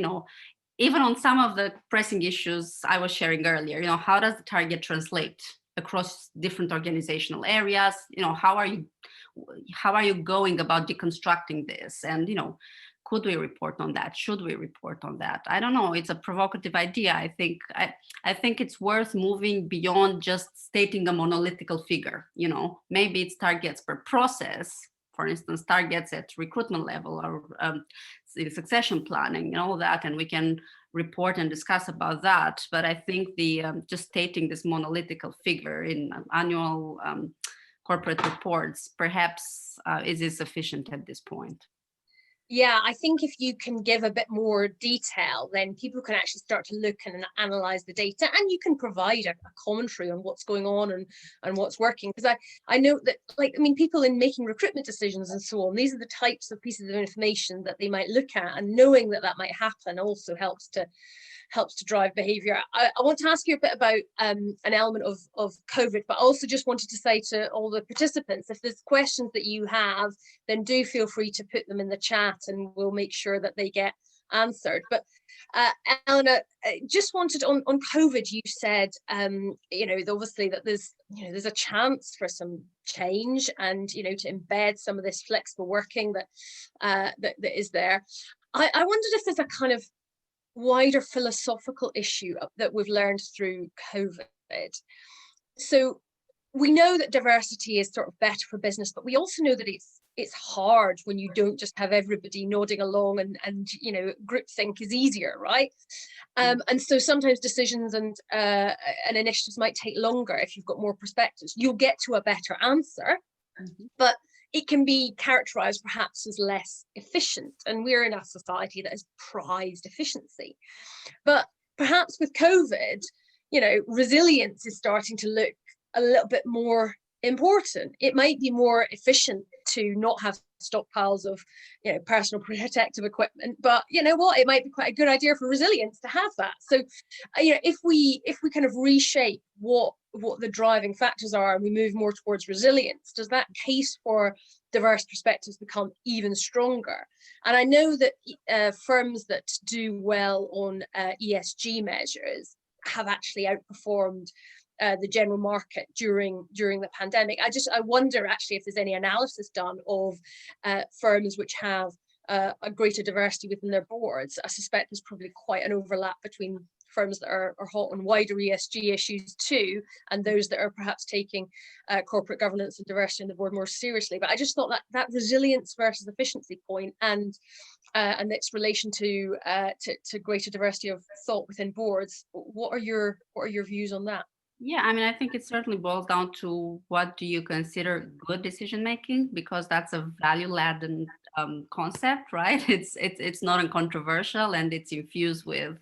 even on some of the pressing issues I was sharing earlier. How does the target translate across different organizational areas? How are you going about deconstructing this? And could we report on that? Should we report on that? I don't know. It's a provocative idea. I think it's worth moving beyond just stating a monolithical figure. Maybe it's targets per process, for instance, targets at recruitment level or succession planning and all that, and we can report and discuss about that. But I think the just stating this monolithical figure in annual corporate reports perhaps is insufficient at this point. Yeah, I think if you can give a bit more detail, then people can actually start to look and analyze the data, and you can provide a commentary on what's going on and what's working. Because I know that, people in making recruitment decisions and so on, these are the types of pieces of information that they might look at, and knowing that might happen also helps to drive behavior. I want to ask you a bit about an element of COVID, but I also just wanted to say to all the participants, if there's questions that you have, then do feel free to put them in the chat and we'll make sure that they get answered. But Elena, just wanted on COVID, you said, obviously that there's a chance for some change and, to embed some of this flexible working that is there. I wondered if there's a kind of wider philosophical issue that we've learned through COVID. So we know that diversity is sort of better for business, but we also know that it's hard when you don't just have everybody nodding along and groupthink is easier, right? And so sometimes decisions and initiatives might take longer if you've got more perspectives. You'll get to a better answer, but it can be characterized perhaps as less efficient. And we're in a society that has prized efficiency. But perhaps with COVID, resilience is starting to look a little bit more important. It might be more efficient to not have stockpiles of personal protective equipment, but it might be quite a good idea for resilience to have that. So if we kind of reshape what the driving factors are and we move more towards resilience, does that case for diverse perspectives become even stronger? And I know that firms that do well on ESG measures have actually outperformed the general market during the pandemic. I wonder actually if there's any analysis done of firms which have a greater diversity within their boards. I suspect there's probably quite an overlap between firms that are hot on wider ESG issues too, and those that are perhaps taking corporate governance and diversity in the board more seriously. But I just thought that resilience versus efficiency point and its relation to greater diversity of thought within boards. What are your views on that? Yeah, I think it certainly boils down to what do you consider good decision making, because that's a value-laden concept, right? It's not uncontroversial, and it's infused with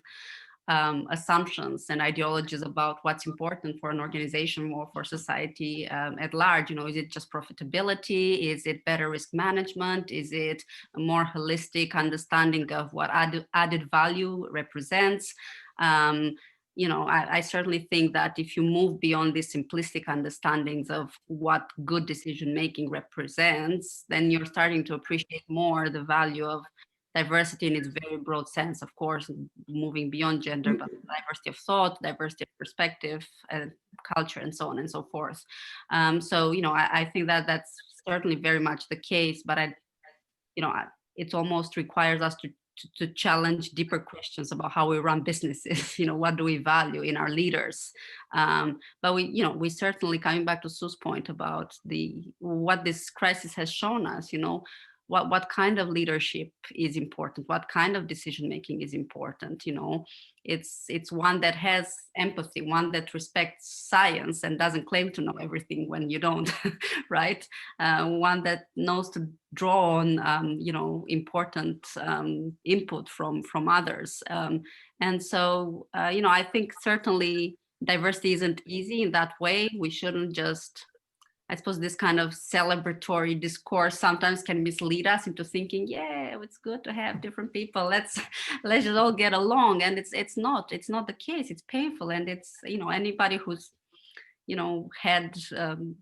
assumptions and ideologies about what's important for an organization or for society at large. Is it just profitability? Is it better risk management? Is it a more holistic understanding of what added value represents? I certainly think that if you move beyond these simplistic understandings of what good decision making represents, then you're starting to appreciate more the value of diversity in its very broad sense, of course, moving beyond gender, but diversity of thought, diversity of perspective, and culture, and so on and so forth. So, I think that that's certainly very much the case, but it almost requires us to challenge deeper questions about how we run businesses. What do we value in our leaders? But we certainly, coming back to Sue's point about what this crisis has shown us, what kind of leadership is important, what kind of decision making is important. It's one that has empathy, one that respects science and doesn't claim to know everything when you don't, right? One that knows to draw on important input from others. And so I think certainly diversity isn't easy in that way. We shouldn't just, I suppose, this kind of celebratory discourse sometimes can mislead us into thinking, yeah, it's good to have different people. Let's just all get along. And it's not the case. It's painful. And it's, anybody who's, had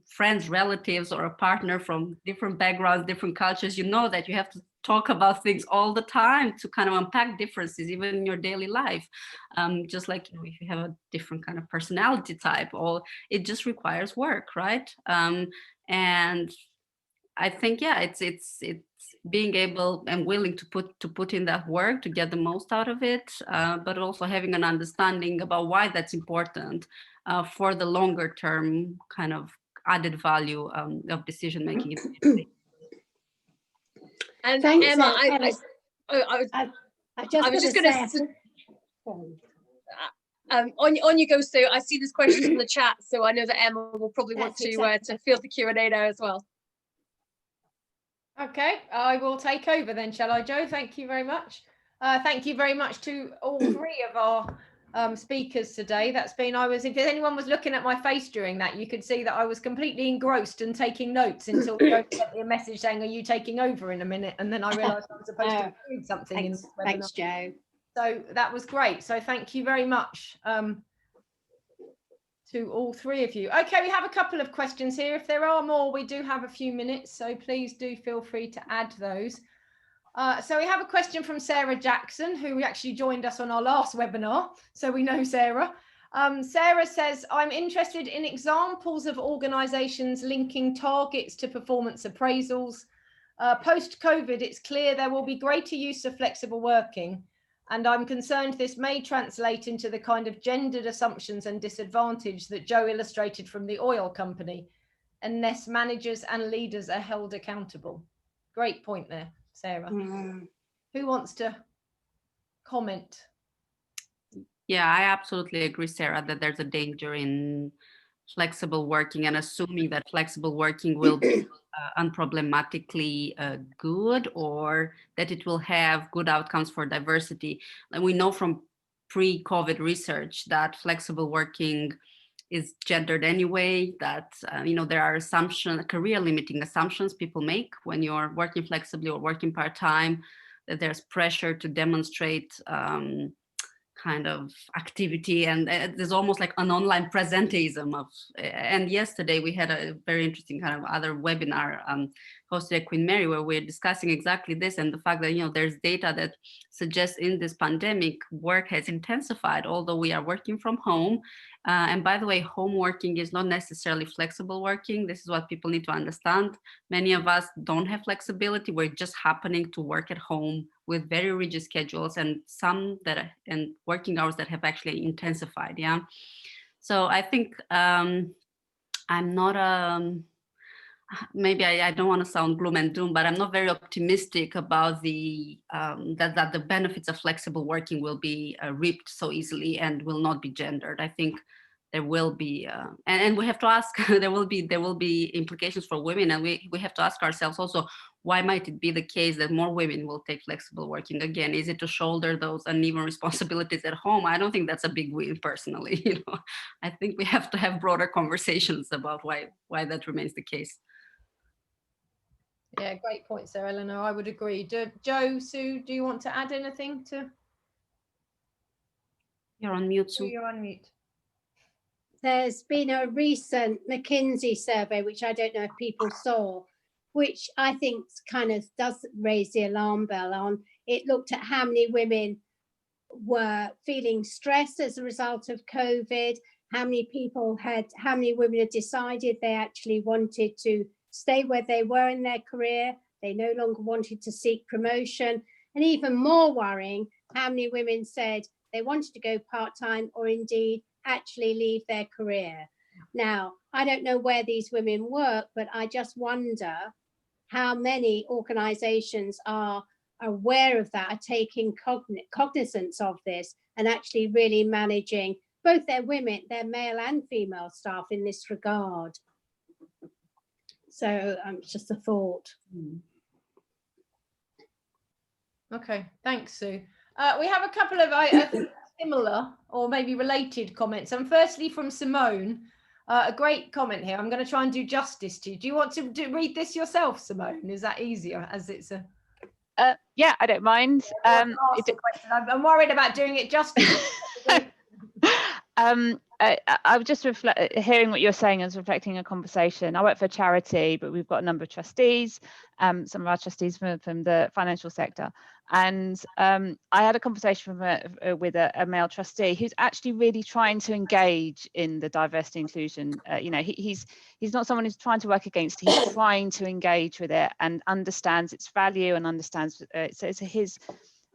friends, relatives, or a partner from different backgrounds, different cultures, that you have to talk about things all the time to kind of unpack differences, even in your daily life. Just like if you have a different kind of personality type, or it just requires work, right? And I think, yeah, it's being able and willing to put in that work to get the most out of it, but also having an understanding about why that's important for the longer term kind of added value of decision making. And Thanks, Emma, Emma. I was just going to say. On you go, Sue. I see there's questions in the chat, so I know that Emma will probably want to field the Q&A now as well. Okay, I will take over then, shall I, Jo? Thank you very much. Thank you very much to all three of our speakers today. If anyone was looking at my face during that, you could see that I was completely engrossed and taking notes until Jo sent me a message saying, are you taking over in a minute? And then I realised I was supposed to read something. Thanks, Jo. So that was great. So thank you very much to all three of you. Okay, we have a couple of questions here. If there are more, we do have a few minutes, so please do feel free to add those. So we have a question from Sarah Jackson, who actually joined us on our last webinar, so we know Sarah. Sarah says, I'm interested in examples of organisations linking targets to performance appraisals. Post-COVID, it's clear there will be greater use of flexible working, and I'm concerned this may translate into the kind of gendered assumptions and disadvantage that Jo illustrated from the oil company, unless managers and leaders are held accountable. Great point there, Sarah. Who wants to comment? Yeah, I absolutely agree, Sarah, that there's a danger in flexible working and assuming that flexible working will be unproblematically good, or that it will have good outcomes for diversity. And we know from pre-COVID research that flexible working is gendered anyway, that there are career limiting assumptions people make when you're working flexibly or working part-time, that there's pressure to demonstrate kind of activity, and there's almost like an online presenteeism of. And yesterday we had a very interesting kind of other webinar hosted at Queen Mary, where we're discussing exactly this, and the fact that there's data that suggests in this pandemic work has intensified, although we are working from home. And by the way, home working is not necessarily flexible working. This is what people need to understand. Many of us don't have flexibility. We're just happening to work at home with very rigid schedules, and and working hours that have actually intensified. Yeah. So I think I'm not maybe I don't want to sound gloom and doom, but I'm not very optimistic about that the benefits of flexible working will be reaped so easily and will not be gendered. I think there will be, and we have to ask, there will be implications for women, and we have to ask ourselves also, why might it be the case that more women will take flexible working? Again, is it to shoulder those uneven responsibilities at home? I don't think that's a big win personally. I think we have to have broader conversations about why that remains the case. Yeah, great point, Sarah. Elena, I would agree. Jo, Sue, do you want to add anything to? You're on mute, Sue, Sue. you're on mute. There's been a recent McKinsey survey, which I don't know if people saw, which I think kind of does raise the alarm bell on. It looked at how many women were feeling stressed as a result of COVID, how many women had decided they actually wanted to stay where they were in their career. They no longer wanted to seek promotion. And even more worrying, how many women said they wanted to go part-time or indeed actually leave their career. Now, I don't know where these women work, but I just wonder how many organizations are aware of that, are taking cognizance of this and actually really managing both their male and female staff in this regard. So it's just a thought. Okay, thanks, Sue. We have a couple of similar or maybe related comments. And firstly from Simone, a great comment here. I'm going to try and do justice to you. Do you want to read this yourself, Simone? Is that easier as it's a... Yeah, I don't mind. I'm worried about doing it justice. I was just hearing what you're saying as reflecting a conversation. I work for a charity, but we've got a number of trustees, some of our trustees from the financial sector. And I had a conversation with a male trustee who's actually really trying to engage in the diversity inclusion. You know, he's not someone who's trying to work against it. He's trying to engage with it and understands its value and understands so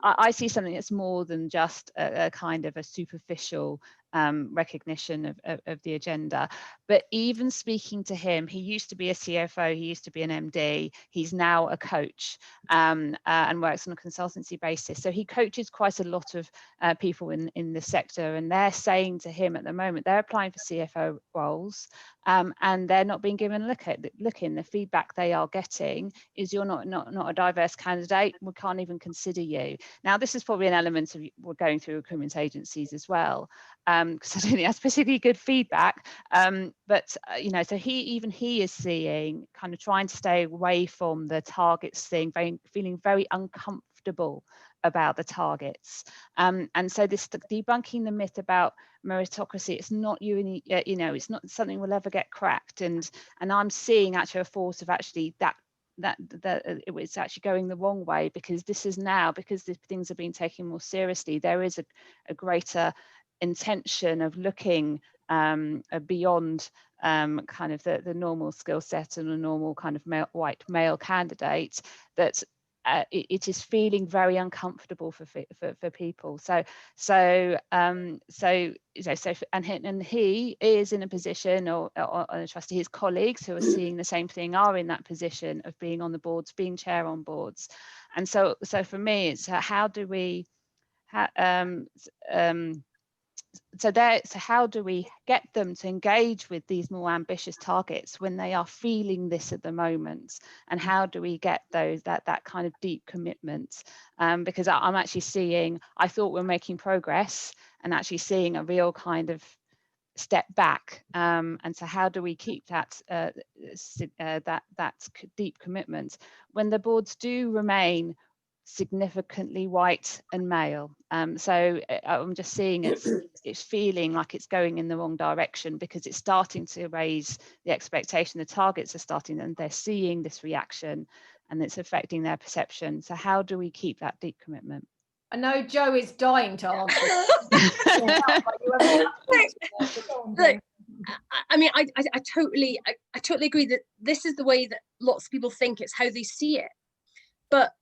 I see something that's more than just a kind of a superficial recognition of the agenda. But even speaking to him, he used to be a CFO, he used to be an MD, he's now a coach and works on a consultancy basis. So he coaches quite a lot of people in the sector, and they're saying to him at the moment, they're applying for CFO roles and they're not being given a look in. The feedback they are getting is you're not a diverse candidate, we can't even consider you. Now, this is probably an element of we're going through recruitment agencies as well, because I don't think that's particularly good feedback. But you know, so he is seeing, kind of trying to stay away from the targets thing, feeling very uncomfortable about the targets. And so this debunking the myth about meritocracy, it's not it's not something we'll ever get cracked. And I'm seeing actually a force of actually that it's actually going the wrong way, because this is now, because the things are being taken more seriously, there is a greater intention of looking beyond kind of the normal skill set and a normal kind of white male candidate, that it is feeling very uncomfortable for people. And he is in a position, or a trustee, his colleagues who are seeing the same thing are in that position of being on the boards, being chair on boards. And so for me, it's how do we so how do we get them to engage with these more ambitious targets when they are feeling this at the moment, and how do we get that kind of deep commitment? Because I'm actually seeing, I thought we're making progress, and actually seeing a real kind of step back. And so how do we keep that deep commitment when the boards do remain significantly white and male? So I'm just seeing it's feeling like it's going in the wrong direction, because it's starting to raise the expectation, the targets are starting, and they're seeing this reaction, and it's affecting their perception. So how do we keep that deep commitment? I know Joe is dying to answer. Look, I mean, I totally agree that this is the way that lots of people think, it's how they see it. But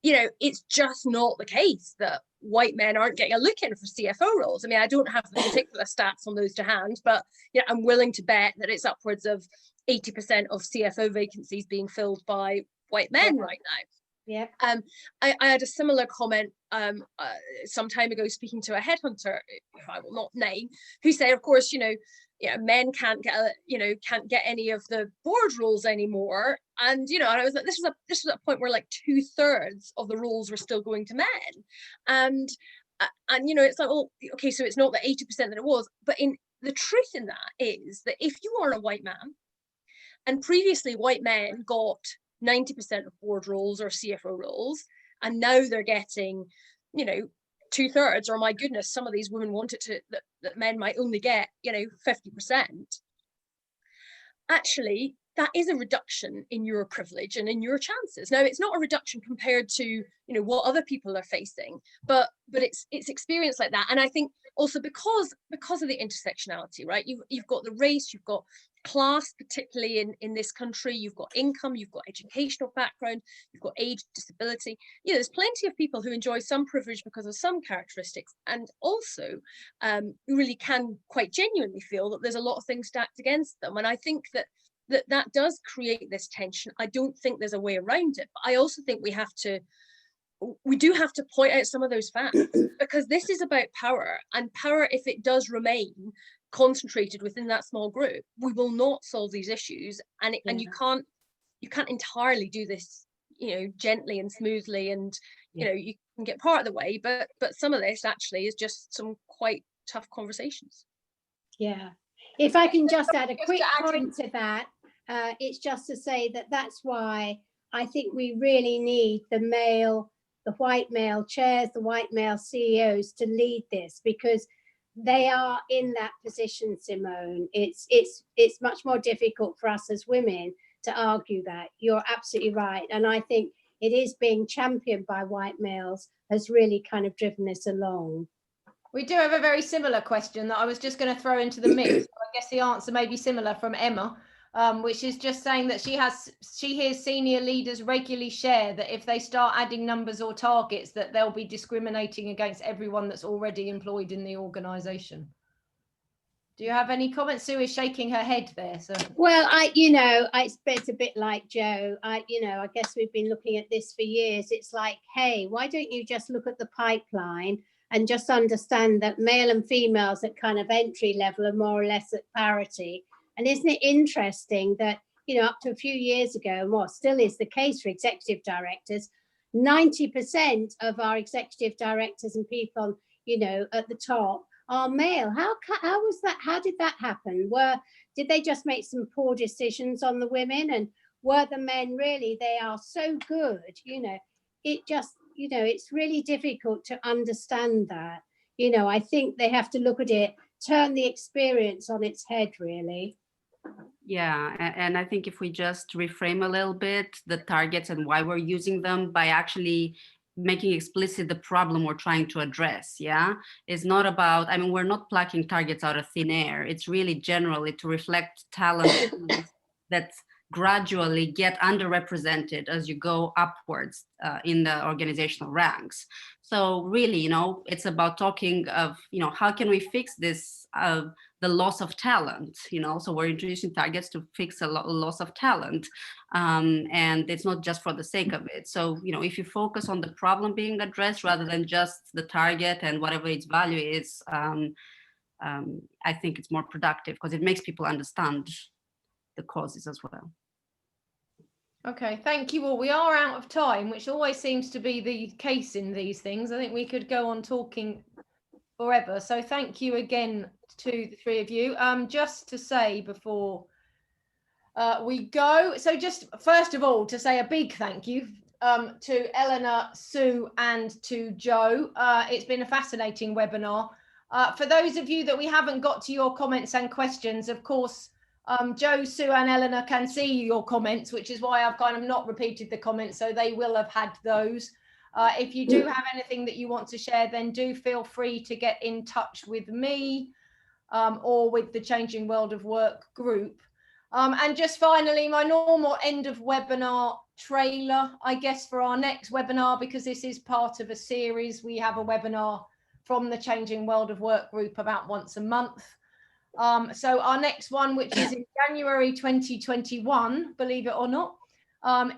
you know, it's just not the case that white men aren't getting a look in for CFO roles. I mean, I don't have the particular stats on those to hand, but you know, I'm willing to bet that it's upwards of 80% of CFO vacancies being filled by white men right now. Yeah. I had a similar comment some time ago, speaking to a headhunter, who I will not name, who said, of course, men can't get any of the board roles anymore. And and I was like, this was a point where like 2/3 of the roles were still going to men. And it's like, well, okay, so it's not the 80% that it was, but the truth in that is that if you are a white man, and previously white men got 90% of board roles or CFO roles, and now they're getting, 2/3, or my goodness, some of these women want it to, that men might only get, 50%. Actually, that is a reduction in your privilege and in your chances. Now, it's not a reduction compared to, what other people are facing, but it's experience like that. And I think also because of the intersectionality, right? You've got the race, you've got class, particularly in this country, you've got income, you've got educational background, you've got age, disability. There's plenty of people who enjoy some privilege because of some characteristics, and also who really can quite genuinely feel that there's a lot of things stacked against them. And I think that does create this tension. I don't think there's a way around it, but I also think we do have to point out some of those facts, because this is about power, and power, if it does remain concentrated within that small group, we will not solve these issues. And you can't entirely do this, gently and smoothly, and you can get part of the way, but some of this actually is just some quite tough conversations. Yeah, if I can just add a quick point to that, it's just to say that's why I think we really need the white male chairs, the white male CEOs to lead this, because they are in that position, Simone. It's much more difficult for us as women to argue that. You're absolutely right. And I think it is being championed by white males has really kind of driven this along. We do have a very similar question that I was just going to throw into the mix. I guess the answer may be similar from Emma, which is just saying that she hears senior leaders regularly share that if they start adding numbers or targets, that they'll be discriminating against everyone that's already employed in the organisation. Do you have any comments? Sue is shaking her head there. So, well, it's a bit like Joe. I guess we've been looking at this for years. It's like, hey, why don't you just look at the pipeline and just understand that male and females at kind of entry level are more or less at parity? And isn't it interesting that, up to a few years ago, and what still is the case for executive directors, 90% of our executive directors and people, at the top are male. How was that? How did that happen? Did they just make some poor decisions on the women? And were the men really, they are so good, it just, it's really difficult to understand that. I think they have to look at it, turn the experience on its head, really. Yeah, and I think if we just reframe a little bit the targets and why we're using them by actually making explicit the problem we're trying to address, it's not about, we're not plucking targets out of thin air. It's really generally to reflect talent that gradually get underrepresented as you go upwards in the organizational ranks. So really, it's about talking of, how can we fix this, the loss of talent, so we're introducing targets to fix a loss of talent. And it's not just for the sake of it. So, if you focus on the problem being addressed rather than just the target and whatever its value is, I think it's more productive because it makes people understand the causes as well. Okay, thank you all. We are out of time, which always seems to be the case in these things. I think we could go on talking forever. So thank you again to the three of you. Just to say before we go, so just first of all to say a big thank you to Elena, Sue and to Joe. It's been a fascinating webinar. For those of you that we haven't got to your comments and questions, of course, Joe, Sue and Elena can see your comments, which is why I've kind of not repeated the comments, so they will have had those. If you do have anything that you want to share, then do feel free to get in touch with me or with the Changing World of Work group. And just finally, my normal end of webinar trailer, I guess, for our next webinar, because this is part of a series. We have a webinar from the Changing World of Work group about once a month. So our next one, which is in January 2021, believe it or not,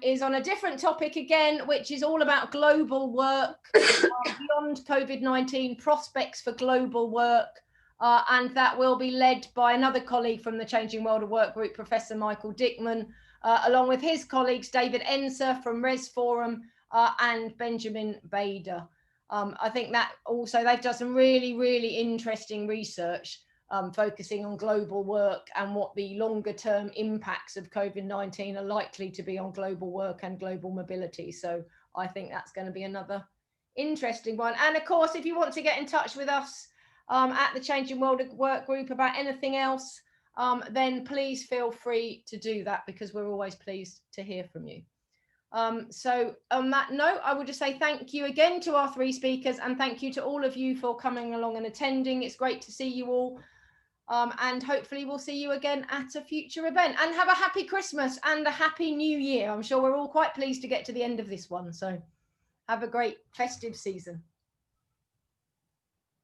is on a different topic again, which is all about global work, beyond COVID-19, prospects for global work. And that will be led by another colleague from the Changing World of Work group, Professor Michael Dickman, along with his colleagues, David Enser from Res Forum and Benjamin Bader. I think that also they've done some really, really interesting research focusing on global work and what the longer term impacts of COVID-19 are likely to be on global work and global mobility. So I think that's going to be another interesting one. And of course, if you want to get in touch with us at the Changing World Work Group about anything else, then please feel free to do that, because we're always pleased to hear from you. So on that note, I would just say thank you again to our 3 speakers, and thank you to all of you for coming along and attending. It's great to see you all. And hopefully we'll see you again at a future event, and have a happy Christmas and a happy New Year. I'm sure we're all quite pleased to get to the end of this one. So have a great festive season.